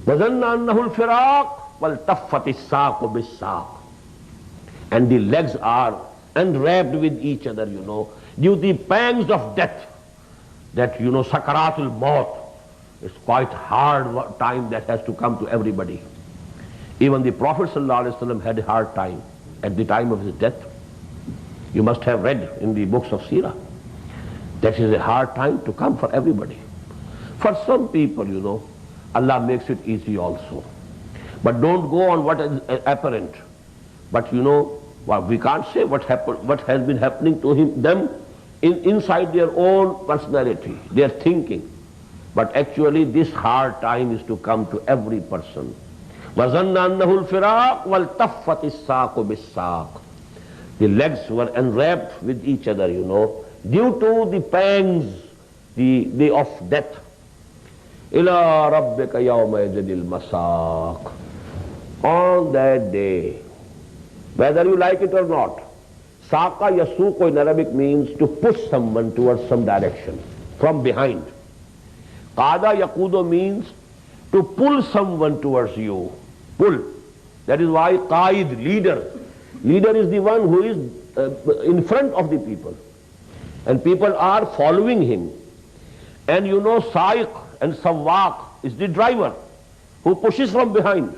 وَظَنَّ أَنَّهُ الْفِرَاقُ وَالْتَفَّتِ السَّاقُ بِالسَّاقِ. And the legs are enwrapped with each other, you know, due to the pangs of death. That, you know, sakaratul maut is quite hard time that has to come to everybody. Even the Prophet ﷺ had a hard time at the time of his death. You must have read in the books of Surah. That is a hard time to come for everybody. For some people, you know, Allah makes it easy also. But don't go on what is apparent. But you know, well, we can't say what has been happening to them inside their own personality, their thinking. But actually this hard time is to come to every person. وَظَنَّ أَنَّهُ الْفِرَاقُ وَالْتَفَّتِ السَّاقُ بِالسَّاقِ. The legs were enwrapped with each other, you know, due to the pangs the day of death. Ila rabbika yawma idhinil masaq. On that day, whether you like it or not, saqa yasuqu in Arabic means to push someone towards some direction from behind. Qada yaqudu means to pull someone towards you. Pull. That is why qaid, leader. Leader is the one who is in front of the people. And people are following him. And you know, sa'iq and sawwaq is the driver who pushes from behind.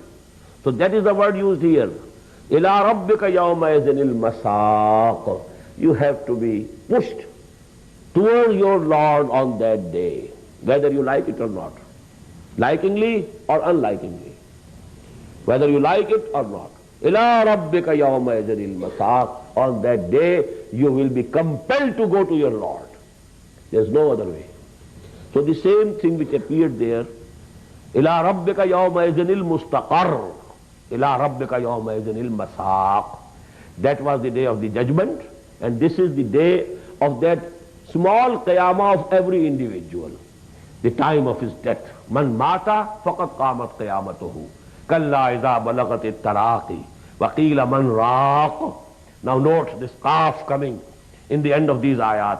So that is the word used here. Ila rabbika yawma idhinil masaq. You have to be pushed towards your Lord on that day, whether you like it or not. Likingly or unlikingly. Whether you like it or not. Ila rabbika yawma idhinil masaq. On that day, you will be compelled to go to your Lord. There is no other way. So the same thing which appeared there, Ila rabbika yawma idhinil mustaqar. Ila rabbika yawma idhinil masaq. That was the day of the judgment, and this is the day of that small qiyamah of every individual. The time of his death. Man mata faqad qamat qiyamatuhu. Kalla idha balagatit taraqi. Wa qila man raq. Now note this qaf coming in the end of these ayat.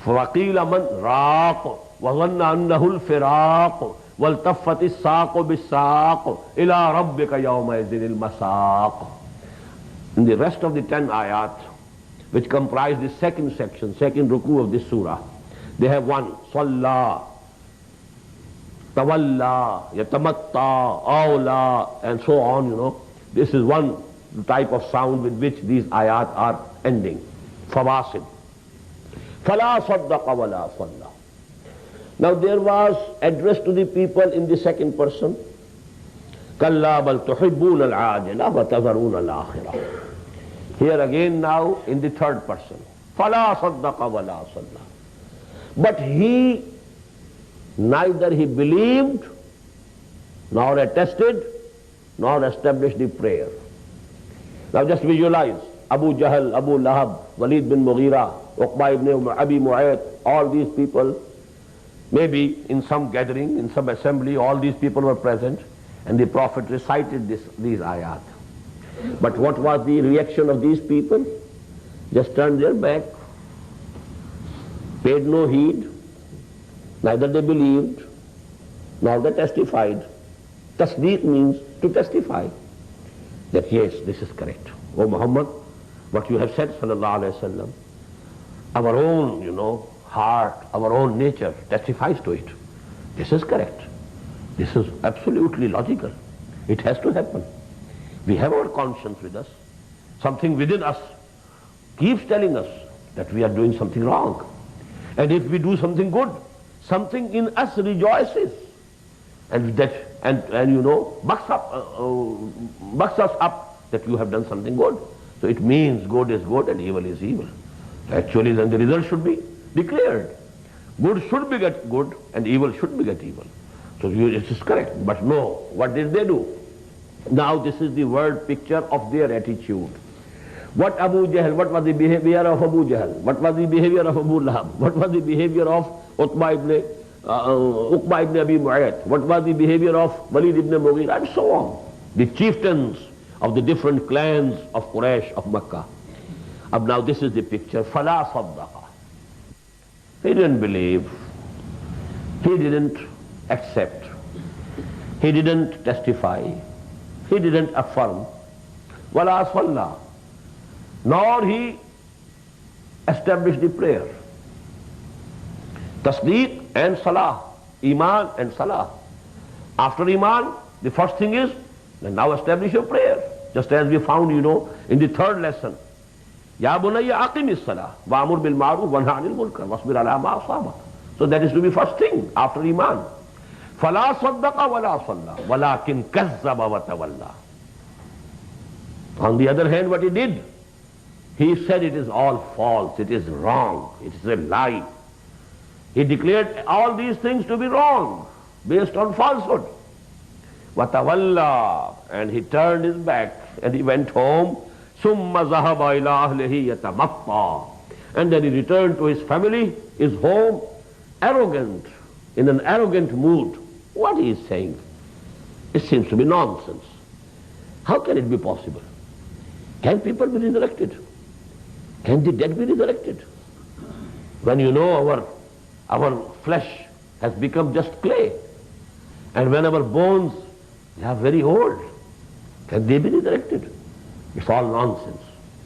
وَقِيلَ مَنْ رَاقُ وَظَنَّ أَنَّهُ الْفِرَاقُ وَالْتَفَّتِ السَّاقُ بِالسَّاقُ إِلَىٰ رَبِّكَ يَوْمَئِذٍ الْمَسَاقُ. In the rest of the 10 ayat, which comprise the second section, second ruku of this surah, they have one, صَلَّى, تَوَلَّى, يَتَمَتَّى, أَوْلَى, and so on, you know. This is one type of sound with which these ayat are ending. Fawasid. فَلَا صَدَّقَ وَلَا صَلَّى. Now there was address to the people in the second person. كَلَّا بَلْ تُحِبُّونَ الْعَاجِلَ وَتَذَرُونَ الْآخِرَةَ. Here again now in the third person. فَلَا صَدَّقَ وَلَا صَلَّى. But he, neither he believed, nor attested, nor established the prayer. Now just visualize Abu Jahl, Abu Lahab, Walid bin Mughira, Uqba ibn Abi Mu'ayt, all these people, maybe in some gathering, in some assembly, all these people were present, and the Prophet recited these ayat. But what was the reaction of these people? Just turned their back, paid no heed, neither they believed, nor they testified. Tasdeeq means to testify that yes, this is correct. O Muhammad, what you have said, sallallahu alayhi wa sallam, our own, you know, heart, our own nature testifies to it. This is correct. This is absolutely logical. It has to happen. We have our conscience with us. Something within us keeps telling us that we are doing something wrong. And if we do something good, something in us rejoices. And that, and you know, bucks us up that you have done something good. So it means good is good and evil is evil. Actually then the result should be declared. Good should beget good and evil should beget evil. So it is correct. But no, what did they do? Now this is the word picture of their attitude. What Abu Jahl, what was the behavior of Abu Jahl? What was the behavior of Abu Lahab? What was the behavior of Uqba ibn Abi Mu'ayt? What was the behavior of Walid ibn Mughira? And so on. The chieftains of the different clans of Quraysh, of Makkah. Now this is the picture. فَلَا صَدَّقَ. He didn't believe. He didn't accept. He didn't testify. He didn't affirm. وَلَا صَلَّى. Nor he established the prayer. Tasdeeq and salah. Iman and salah. After iman, the first thing is, then now establish your prayer. Just as we found, you know, in the third lesson. Ya bunayya aqimis salah wa'amur bil ma'ruf wa nahy 'anil munkar wasbir 'ala ma asabak. So that is to be first thing after iman. Fala saddaqa wa la salla walakin kazzaba wa tawalla. On the other hand, what he did? He said it is all false, it is wrong, it is a lie. He declared all these things to be wrong, based on falsehood. Wa tawalla, and he turned his back and he went home. Summa zahaba ila ahlihi yatamatta, and then he returned to his family, his home, arrogant, in an arrogant mood. What he is saying? It seems to be nonsense. How can it be possible? Can people be resurrected? Can the dead be resurrected? When you know our flesh has become just clay, and when our bones are very old, can they be resurrected? It's all nonsense.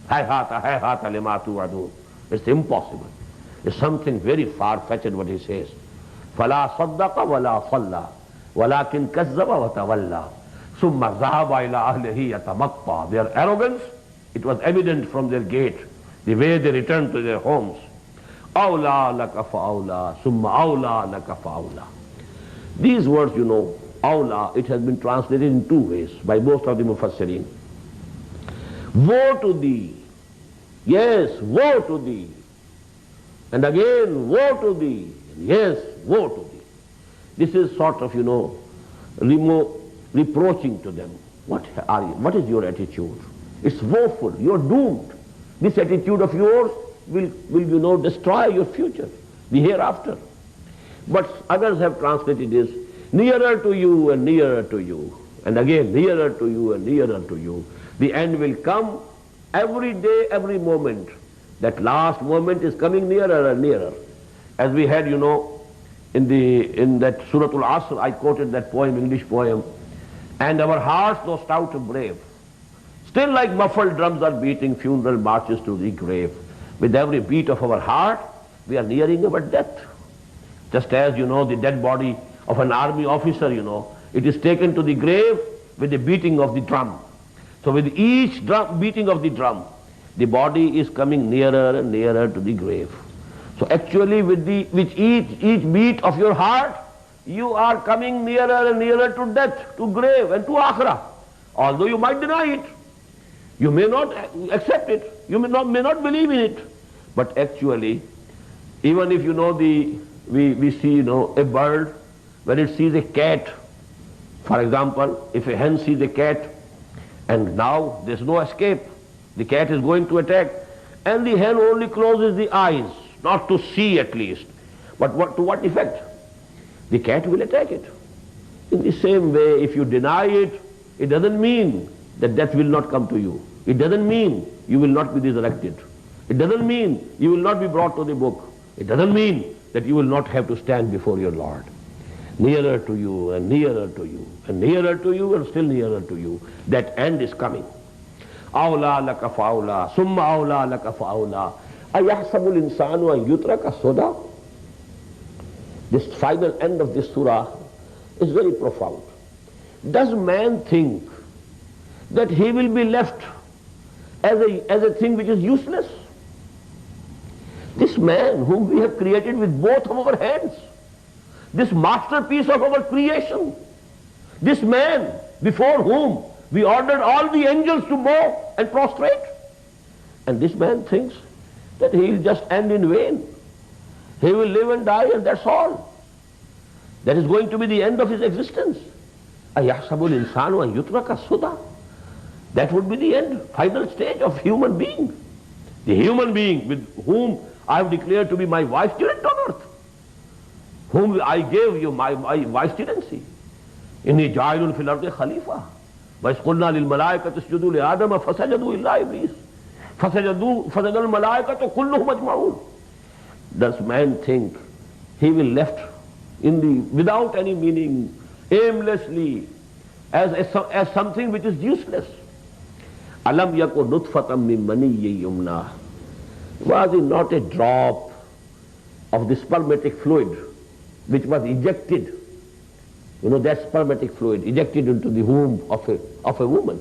Hayhata lima tu'adun. It's impossible. It's something very far-fetched what he says. فَلَا صَدَّقَ وَلَا صَلَّى وَلَكِنْ كَذَّبَ وَتَوَلَّى ثُمَّ ذَهَبَ إِلَىٰ أَهْلِهِ يَتَمَطَّى. Their arrogance, it was evident from their gait, the way they returned to their homes. أَوْلَى لَكَ فَأَوْلَى ثُمَّ أَوْلَى لَكَ فَأَوْلَى. These words, you know, أَوْلَى, it has been translated in two ways by most of the Mufassirin. Woe to thee. Yes, woe to thee. And again, woe to thee. Yes, woe to thee. This is sort of, you know, reproaching to them. What are you? What is your attitude? It's woeful. You're doomed. This attitude of yours will you know, destroy your future, the hereafter. But others have translated this, nearer to you and nearer to you. And again, nearer to you and nearer to you. The end will come every day, every moment. That last moment is coming nearer and nearer. As we had, you know, in that Surah Al-Asr, I quoted that poem, English poem, and our hearts, though stout and brave, still like muffled drums are beating funeral marches to the grave. With every beat of our heart, we are nearing our death. Just as, you know, the dead body of an army officer, you know, it is taken to the grave with the beating of the drum. So with each beating of the drum, the body is coming nearer and nearer to the grave. So actually with each beat of your heart, you are coming nearer and nearer to death, to grave and to akhirah. Although you might deny it, you may not accept it, you may not believe in it. But actually, even if you know we see, you know, a bird, when it sees a cat, for example, if a hen sees a cat, and now there's no escape, the cat is going to attack, and the hen only closes the eyes, not to see at least. But to what effect? The cat will attack it. In the same way, if you deny it, it doesn't mean that death will not come to you. It doesn't mean you will not be resurrected. It doesn't mean you will not be brought to the book. It doesn't mean that you will not have to stand before your Lord. Nearer to you and nearer to you and nearer to you and still nearer to you. That end is coming. أَوْلَى لَكَ فَأَوْلَى ثُمَّ أَوْلَى لَكَ فَأَوْلَى أَيَحْسَبُ الْإِنسَانُ أَنْ يُتْرَكَ سُدًى. This final end of this surah is very profound. Does man think that he will be left as a thing which is useless? This man whom we have created with both of our hands, this masterpiece of our creation, this man before whom we ordered all the angels to bow and prostrate, and this man thinks that he will just end in vain. He will live and die and that's all. That is going to be the end of his existence. أَيَحْسَبُ الْإِنسَانُ أَنْ يُتْرَكَ سُدًى. That would be the end, final stage of human being. The human being with whom I have declared to be my vicegerent on earth, whom I gave you my vicegerency. إِنِّي جَاعِلٌ فِي الْأَرْضِ خَلِيفَةً وَإِذْ قُلْنَا لِلْمَلَائِكَةِ اسْجُدُوا لِآدَمَ فَسَجَدُوا إِلَّا إِبْلِيسَ فَسَجَدَ الْمَلَائِكَةُ كُلُّهُمْ أَجْمَعُونَ. Does man think he will left without any meaning, aimlessly, as something which is useless? Alam yakun nutfatam min maniyyin yumna. Was it not a drop of the spermatic fluid which was ejected? You know, that spermatic fluid ejected into the womb of a woman.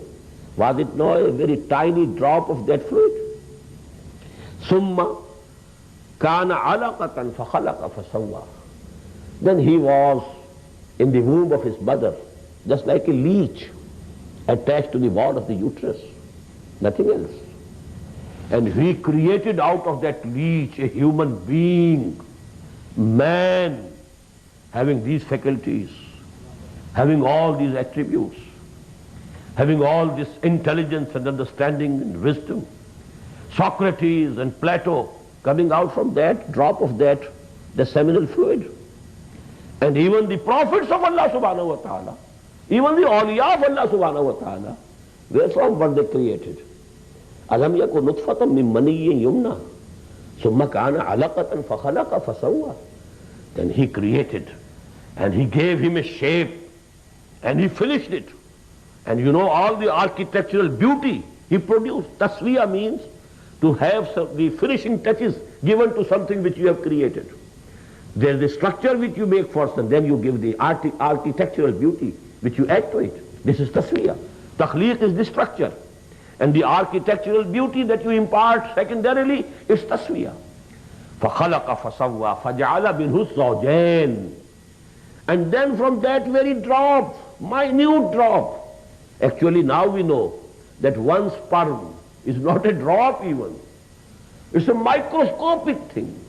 Was it not a very tiny drop of that fluid? Summa kana alaqatan fakhalaqa fasawwa. Then he was in the womb of his mother, just like a leech attached to the wall of the uterus, nothing else. And he created out of that leech a human being, man, having these faculties, having all these attributes, having all this intelligence and understanding and wisdom. Socrates and Plato coming out from that drop of that the seminal fluid. And even the prophets of Allah subhanahu wa ta'ala, even the awliya of Allah subhanahu wa ta'ala, where from what they created? Alam yakun nutfatan min maniyyin yumna, summa kana alaqatan fakhalaqa fasawwa. Then he created, and he gave him a shape, and he finished it. And you know all the architectural beauty he produced. Taswiya means to have the finishing touches given to something which you have created. There is the structure which you make first, and then you give the architectural beauty which you add to it. This is taswiya. Takhliq is the structure, and the architectural beauty that you impart secondarily is taswiya. فَخَلَقَ فَسَوَّى فَجَعَلَ مِنْهُ الزَّوْجَيْنِ. And then from that very drop, minute drop, actually now we know that one sperm is not a drop even. It's a microscopic thing.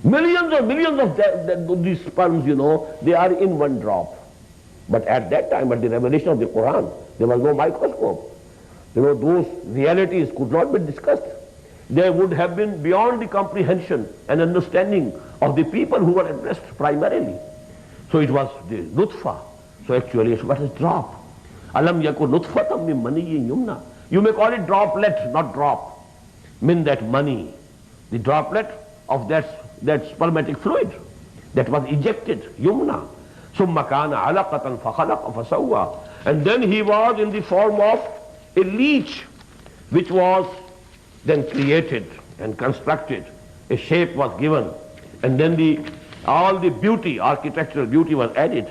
Millions and millions of these sperms, you know, they are in one drop. But at that time, at the revelation of the Quran, there was no microscope. You know, those realities could not be discussed. They would have been beyond the comprehension and understanding of the people who were addressed primarily. So it was the nutfa. So actually it's what is drop. Alam yakun nutfatam min maniyyin yumna. You may call it droplet, not drop. Min, that money, the droplet of that spermatic fluid that was ejected, yumna. Summa kana alaqatan fakhalaqa fasawwa. And then he was in the form of a leech, which was then created and constructed. A shape was given, and then all the beauty, architectural beauty was added.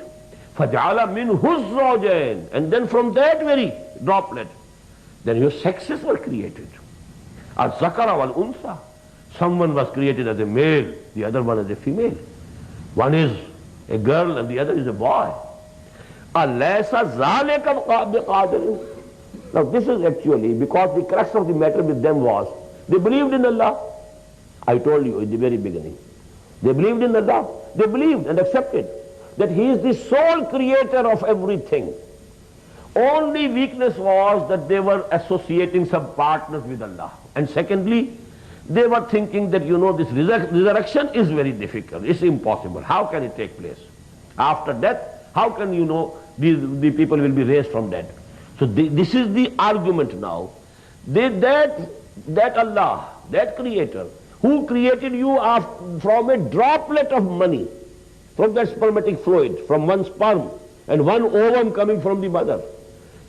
فَجَعَلَ مِنْهُ الزَّوْجَيْنِ. And then from that very droplet, then your sexes were created. الذَّكَرَ وَالْأُنْثَى. Someone was created as a male, the other one as a female. One is a girl and the other is a boy. أَلَيْسَ ذَلِكَ بِقَادِرٍ. Now this is actually because the crux of the matter with them was, they believed in Allah. I told you in the very beginning. They believed in Allah. They believed and accepted that He is the sole creator of everything. Only weakness was that they were associating some partners with Allah. And secondly, they were thinking that, you know, this resurrection is very difficult. It's impossible. How can it take place? After death, how can, you know, the people will be raised from dead? So this is the argument now. That Allah, that creator, who created you from a droplet of money, from that spermatic fluid, from one sperm and one ovum coming from the mother.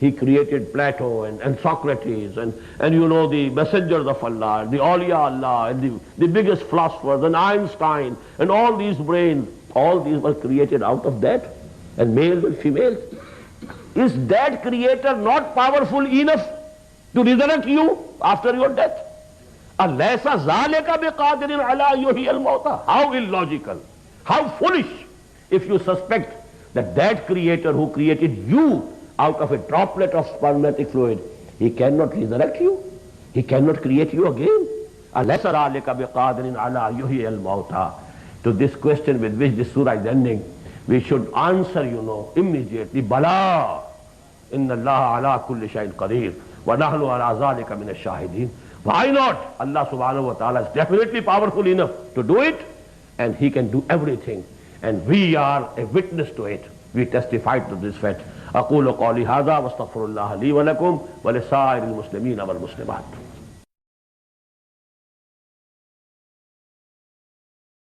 He created Plato and Socrates and you know, the messengers of Allah, the awliya Allah, and the biggest philosophers, and Einstein, and all these brains, all these were created out of that, and males and females. Is that creator not powerful enough to resurrect you after your death? أَلَيْسَ ذَلِكَ بِقَادِرٍ عَلَىٰ يُحْيِيَ الْمَوْتَىٰ. How illogical, how foolish if you suspect that creator who created you out of a droplet of spermatic fluid, he cannot resurrect you, he cannot create you again. أَلَيْسَ ذَلِكَ بِقَادِرٍ عَلَىٰ يُحْيِيَ الْمَوْتَىٰ. To this question with which this surah is ending, we should answer, you know, immediately, Bala, inna Allah ala kulli shayin qadir, wa nahnu ala zalika min ash-shahidin. Why not? Allah subhanahu wa ta'ala is definitely powerful enough to do it, and He can do everything. And we are a witness to it. We testify to this fact. أقول قولي هذا واستغفر الله لي ولكم ولسائر المسلمين والمسلمات.